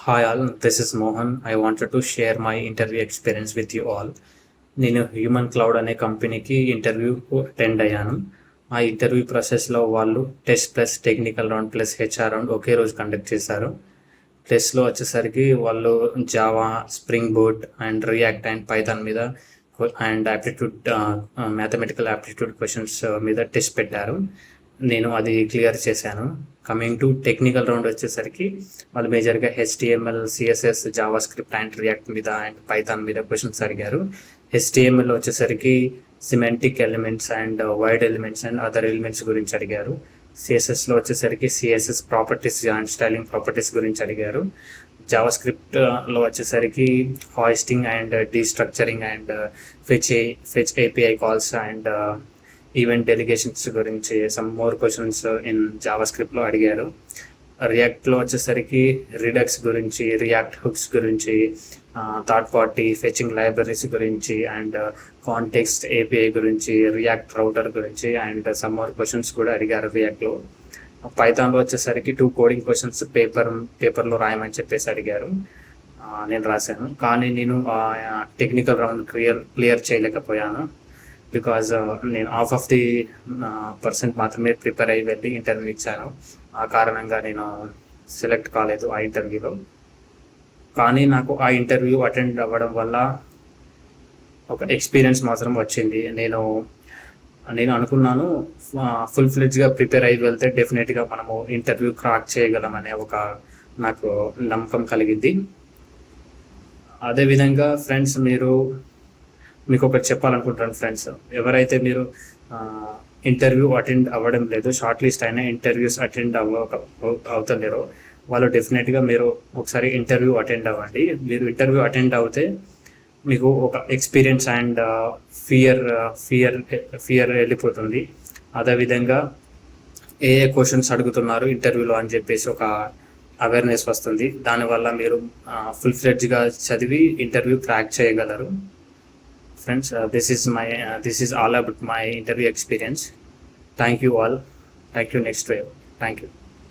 Hi all, this is Mohan. I wanted to share my interview experience with you all. నేను human cloud అనే కంపెనీకి ఇంటర్వ్యూకు attend అయ్యాను. ఆ ఇంటర్వ్యూ ప్రాసెస్లో వాళ్ళు test plus technical round plus HR round ఒకే రోజు కండక్ట్ చేశారు. టెస్ట్లో వచ్చేసరికి వాళ్ళు Java, Spring Boot and React and Python మీద and aptitude mathematical aptitude questions మీద టెస్ట్ పెట్టారు. నేను అది క్లియర్ చేశాను. కమింగ్ టు టెక్నికల్ రౌండ్ వచ్చేసరికి వాళ్ళు మేజర్గా HTML, CSS, JavaScript and React మీద అండ్ పైథాన్ మీద క్వశ్చన్స్ అడిగారు. HTML వచ్చేసరికి semantic elements and void elements and other elements గురించి అడిగారు. CSSలో వచ్చేసరికి CSS properties and styling properties గురించి అడిగారు. జావా స్క్రిప్ట్లో వచ్చేసరికి hoisting and destructuring and fetch API calls and event delegations గురించి సమ్ మోర్ క్వశ్చన్స్ ఇన్ జావా స్క్రిప్ట్లో అడిగారు. రియాక్ట్లో వచ్చేసరికి రిడక్స్ గురించి, రియాక్ట్ హుక్స్ గురించి, థర్డ్ పార్టీ ఫెచింగ్ లైబ్రరీస్ గురించి అండ్ కాంటెక్స్ట్ API గురించి, రియాక్ట్ రౌటర్ గురించి అండ్ సమ్ మోర్ క్వశ్చన్స్ కూడా అడిగారు రియాక్ట్లో. పైథాన్లో వచ్చేసరికి 2 కోడింగ్ క్వశ్చన్స్ పేపర్లో రాయమని చెప్పేసి అడిగారు. నేను రాశాను, కానీ నేను టెక్నికల్ రౌండ్ క్లియర్ చేయలేకపోయాను. బికాజ్ నేను హాఫ్ ఆఫ్ ది పర్సెంట్ మాత్రమే ప్రిపేర్ అయ్యి వెళ్ళి ఇంటర్వ్యూ ఇచ్చాను. ఆ కారణంగా నేను సెలెక్ట్ కాలేదు ఆ ఇంటర్వ్యూలో. కానీ నాకు ఆ ఇంటర్వ్యూ అటెండ్ అవ్వడం వల్ల ఒక ఎక్స్పీరియన్స్ మాత్రం వచ్చింది. నేను అనుకున్నాను ఫుల్ ఫ్లెడ్జ్గా ప్రిపేర్ అయ్యి వెళ్తే డెఫినెట్గా మనము ఇంటర్వ్యూ క్రాక్ చేయగలమనే ఒక నాకు నమ్మకం కలిగింది. అదేవిధంగా ఫ్రెండ్స్, మీకు ఒకటి చెప్పాలనుకుంటాను ఫ్రెండ్స్. ఎవరైతే మీరు ఇంటర్వ్యూ అటెండ్ అవ్వడం లేదు, షార్ట్ లిస్ట్ అయినా ఇంటర్వ్యూస్ అటెండ్ అవుతలేరో వాళ్ళు డెఫినెట్గా మీరు ఒకసారి ఇంటర్వ్యూ అటెండ్ అవ్వండి. మీరు ఇంటర్వ్యూ అటెండ్ అవుతే మీకు ఒక ఎక్స్పీరియన్స్ అండ్ ఫియర్ వెళ్ళిపోతుంది. అదేవిధంగా ఏ క్వశ్చన్స్ అడుగుతున్నారు ఇంటర్వ్యూలో అని చెప్పేసి ఒక అవేర్నెస్ వస్తుంది. దానివల్ల మీరు ఫుల్ ఫ్లెడ్జ్గా చదివి ఇంటర్వ్యూ క్రాక్ చేయగలరు. Friends, this is all about my interview experience. Thank you all. Thank you. Next wave. Thank you.